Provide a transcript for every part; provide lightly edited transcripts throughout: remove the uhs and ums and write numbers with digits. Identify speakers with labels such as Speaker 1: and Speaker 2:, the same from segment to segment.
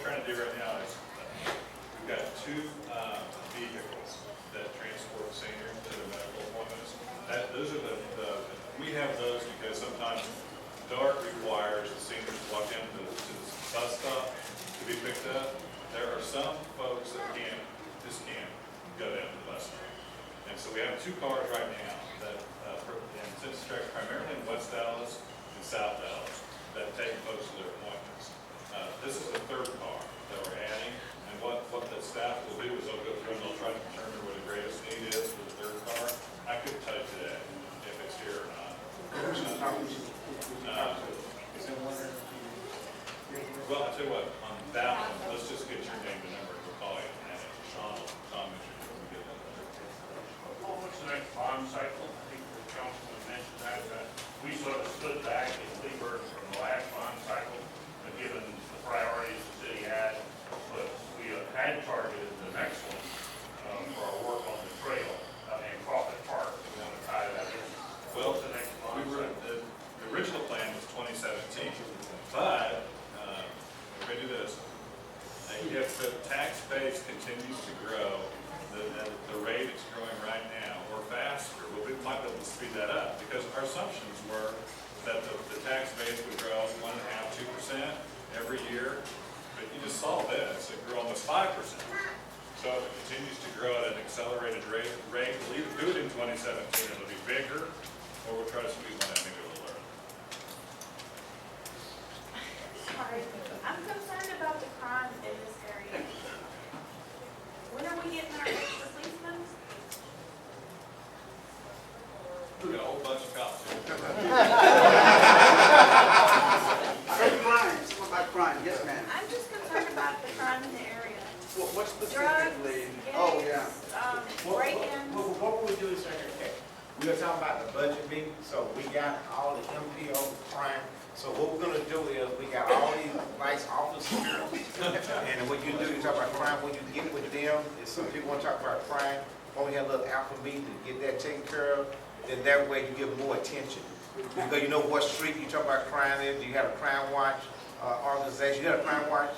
Speaker 1: trying to do right now is we've got two vehicles that transport seniors to the medical appointments. Those are we have those because sometimes DART requires the seniors to walk down to the bus stop to be picked up. There are some folks that just can't go down to the bus stop. And so we have two cars right now that, and since it's tracked primarily in West Dallas and South Dallas, that take folks to their appointments. This is the third car that we're adding, and what the staff will do is they'll go through and they'll try to determine where the greatest need is for the third car. I couldn't tell you today if it's here or not. Well, I tell you what, on that one, let's just get your name and number, and we'll call you, and Sean mentioned when we get that.
Speaker 2: What's the next bond cycle? I think the councilman mentioned that, we sort of stood back in Kleberg from the last bond cycle, given the priorities the city had, but we had targeted the next one for our work on the trail and Crawford Park. We want to tie that in.
Speaker 1: Well,
Speaker 2: What's the next bond cycle?
Speaker 1: the original plan was 2017, but we're going to do this. If the tax base continues to grow, the rate it's growing right now, or faster, well, we might be able to speed that up, because our assumptions were that the tax base would grow 1.5–2% every year, but you just saw this, it grew almost 5%. So if it continues to grow at an accelerated rate, we'll either do it in 2017, it'll be bigger, or we'll try to squeeze one out maybe a little early.
Speaker 3: Sorry, I'm concerned about the crime in this area. When are we getting our extra policemen?
Speaker 1: We got a whole bunch of cops here.
Speaker 4: Crime, something about crime, yes ma'am.
Speaker 3: I'm just concerned about the crime in the area.
Speaker 4: What
Speaker 3: Drugs,
Speaker 4: specifically?
Speaker 3: gangs,
Speaker 4: Oh, yeah.
Speaker 3: break-ins.
Speaker 5: What we do is, okay, we were talking about the budget meeting, so we got all the MPO crime. So what we're gonna do is, we got all these nice officers here, and what you do, you talk about crime, when you get with them, if some people wanna talk about crime, when we have a little alpha meeting to get that taken care of, then that way you give more attention. Because you know what street you talk about crime is, you have a crime watch organization, you got a crime watch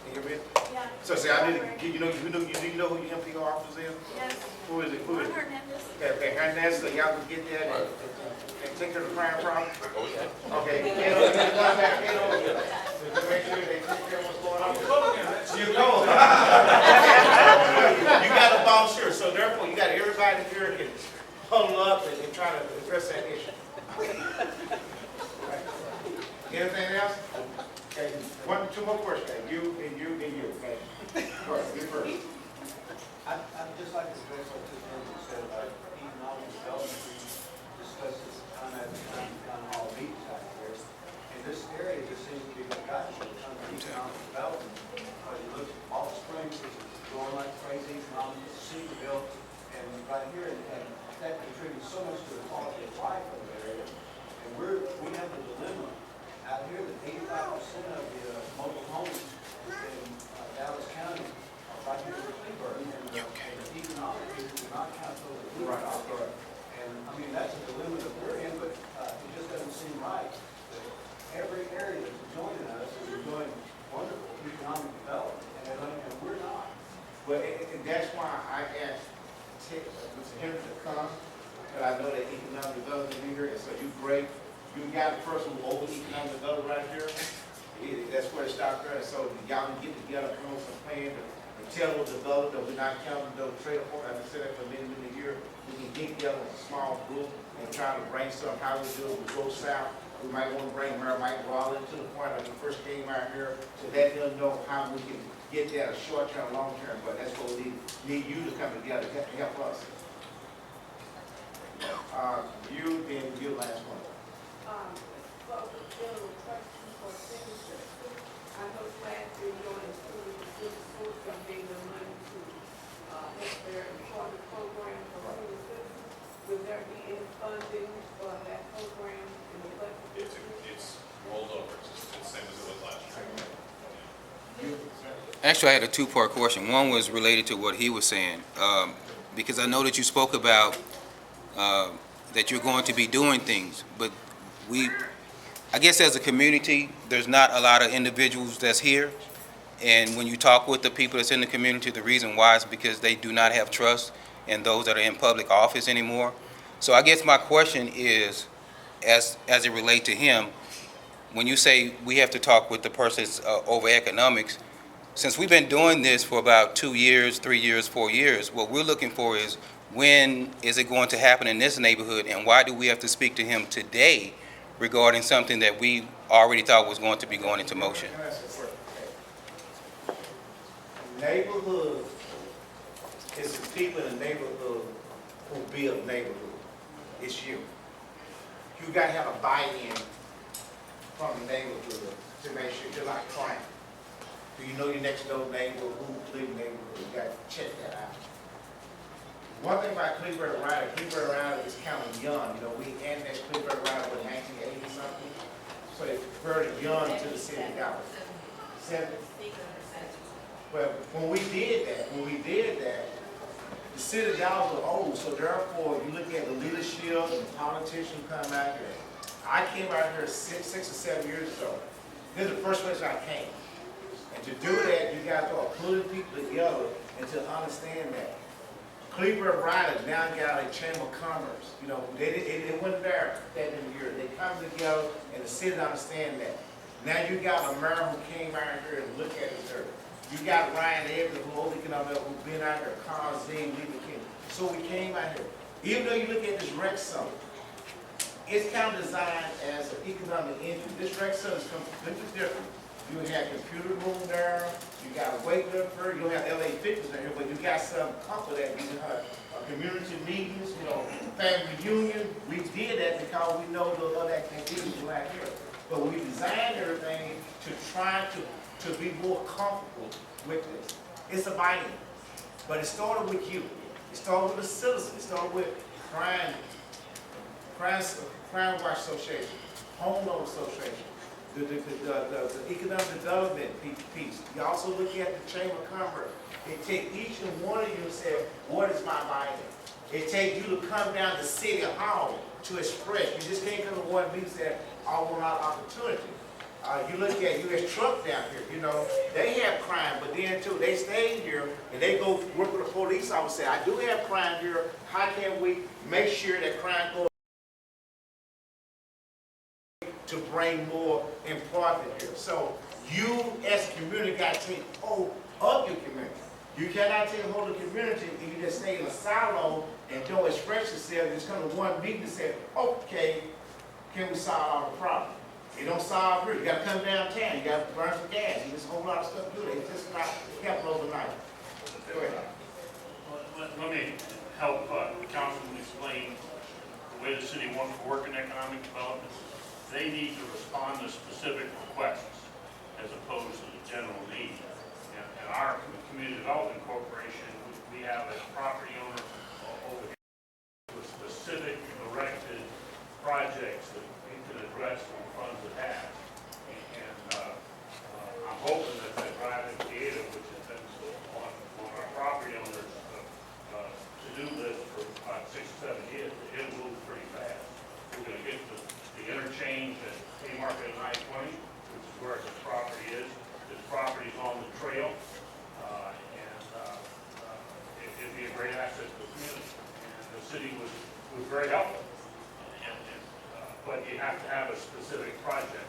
Speaker 5: in your bid?
Speaker 3: Yeah.
Speaker 5: So say, I need to, you know who your MPO officer is?
Speaker 3: Yes.
Speaker 5: Who is it? Who is it?
Speaker 3: Hernandez.
Speaker 5: Okay, Hernandez, so y'all can get there and take care of the crime problem? Okay. Make sure they take care of what's going on. You go. You got a boss here, so therefore you got everybody here can huddle up and try to address that issue. Anything else? Okay, two more questions. You, okay? All right, you first.
Speaker 6: I'd just like to address what two things you said about economic development. We discussed this time after time, town hall meetings out there. And this area just seems to be forgotten when it comes to economic development. You look at Ball Springs, it's growing like crazy, economic Cedarville, and right here, and that contributes so much to the quality of life of the area. And we have the dilemma out here that 85% of the mobile homes in Dallas County are right here in Kleberg. And economically, do not count those as
Speaker 5: Right.
Speaker 6: right. And I mean, that's a dilemma that we're in, but it just doesn't seem right. That every area that's joining us is enjoying wonderful economic development, and we're not.
Speaker 5: Well, and that's why I asked Mr. Henry to come, because I know that economic development is here, and so you great. You got a person who over economic development right here. That's where it stopped there. And so y'all can get together, come up with some plan and tell them develop that we're not counting those trade off. I've said that for many years. We can get together with a small group and try to brainstorm how we do it. We go south. We might want to bring Mayor Mike Rollins to the point when he first came out here to let them know how we can get that a short term, long term. But that's what we need you to come together to help us. You, then you last one.
Speaker 7: Well, the general question for signature, I know last year you only included the city schools from being the money to help their employment program for senior citizens. Will there be any funding for that program in the budget?
Speaker 1: It's rolled over, it's the same as it was last year.
Speaker 8: Actually, I had a two-part question. One was related to what he was saying, because I know that you spoke about that you're going to be doing things, but I guess as a community, there's not a lot of individuals that's here, And when you talk with the people that's in the community, the reason why is because they do not have trust in those that are in public office anymore. So I guess my question is, as it relate to him, when you say we have to talk with the persons over economics, since we've been doing this for about 2 years, 3 years, 4 years, what we're looking for is, when is it going to happen in this neighborhood, and why do we have to speak to him today regarding something that we already thought was going to be going into motion?
Speaker 5: Can I ask a question? Neighborhood is the people in the neighborhood who build neighborhood. It's you. You gotta have a buy-in from the neighborhood to make sure you're like crime. Do you know your next door neighbor, who live in the neighborhood? You gotta check that out. One thing about Kleberg is kind of young. You know, we annexed Kleberg in 1980 something. So it's very young to the city government. 70. Well, when we did that, the city dollars were old, so therefore, you look at the leadership and the politicians come out here. I came out here six or 7 years ago. This is the first place I came. And to do that, you got to start pulling people together and to understand that. Kleberg Riders now got a chamber of commerce. You know, they went there that year. They come together and the city understand that. Now you got a mayor who came out here and looked at this area. You got Ryan Evans, who's been out here, Carl Zane, Lee King. So we came out here. Even though you look at this rec center, it's kind of designed as an economic engine. This rec center is completely different. You have computer room there, you got a weightlifter, you don't have LA Fitness there, but you got some comfort that you have community meetings, you know, family reunion. We did that because we know the other activities right here. But we designed everything to try to be more comfortable with this. It's a buy-in. But it started with you. It started with the citizens. It started with Crime Watch Association, Homeowner Association, the economic development piece. You also look at the Chamber of Commerce. It takes each and one of you and say, what is my buy-in? It takes you to come down to City Hall to express. You just can't come to one meeting and say, I want our opportunity. You look at U.S. Truck down here, you know, they have crime, but then too, they stay here and they go work with the police officer, say, I do have crime here, how can we make sure that crime goes to bring more employment here? So you as a community got to take hold of your community. You cannot take hold of the community if you just stay in a silo and don't express yourself, just come to one meeting and say, okay, can we solve all the problems? It don't solve here. You got to come downtown. You got to burn some gas. There's a whole lot of stuff to do. It's just not kept overnight. Go ahead.
Speaker 2: Let me help the councilman explain the way the city wants to work in economic development. They need to respond to specific requests as opposed to the general need. And our community development corporation, we have a property owner over here with specific directed projects that we can address with the funds it has. And I'm hoping that driving theater, which has been on our property owners' to-do list for about 6 or 7 years, it'll move pretty fast. We're going to get to the interchange at Haymarket and I-20, which is where this property is. This property is on the trail, and it'd be a great asset to the community. And the city was very helpful. But you have to have a specific project.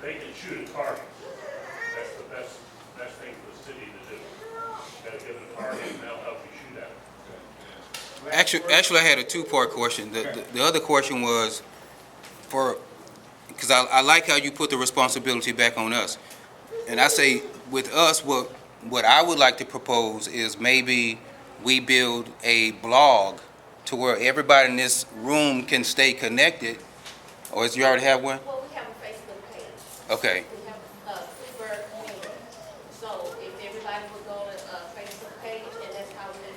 Speaker 2: They can shoot a target. That's the best thing for the city to do. You got to give them a target, and they'll help you shoot at it.
Speaker 8: Actually, I had a two-part question. The other question was because I like how you put the responsibility back on us. And I say, with us, what I would like to propose is maybe we build a blog to where everybody in this room can stay connected. Or do you already have one?
Speaker 7: Well, we have a Facebook page.
Speaker 8: Okay.
Speaker 7: We have Kleberg Community. So if everybody would go to Facebook page, and that's how we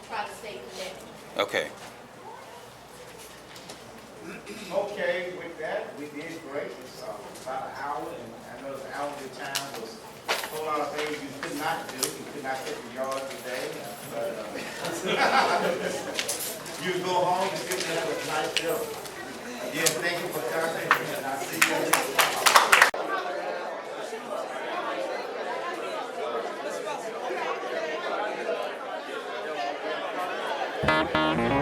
Speaker 7: try to stay connected.
Speaker 8: Okay.
Speaker 5: Okay, with that, we did great. It's about an hour, and I know the hour of the time was a whole lot of things you could not do. You could not get the yard today, but you go home and still have a nice dinner. Again, thank you for coming, and I'll see you.
Speaker 1: Thank you.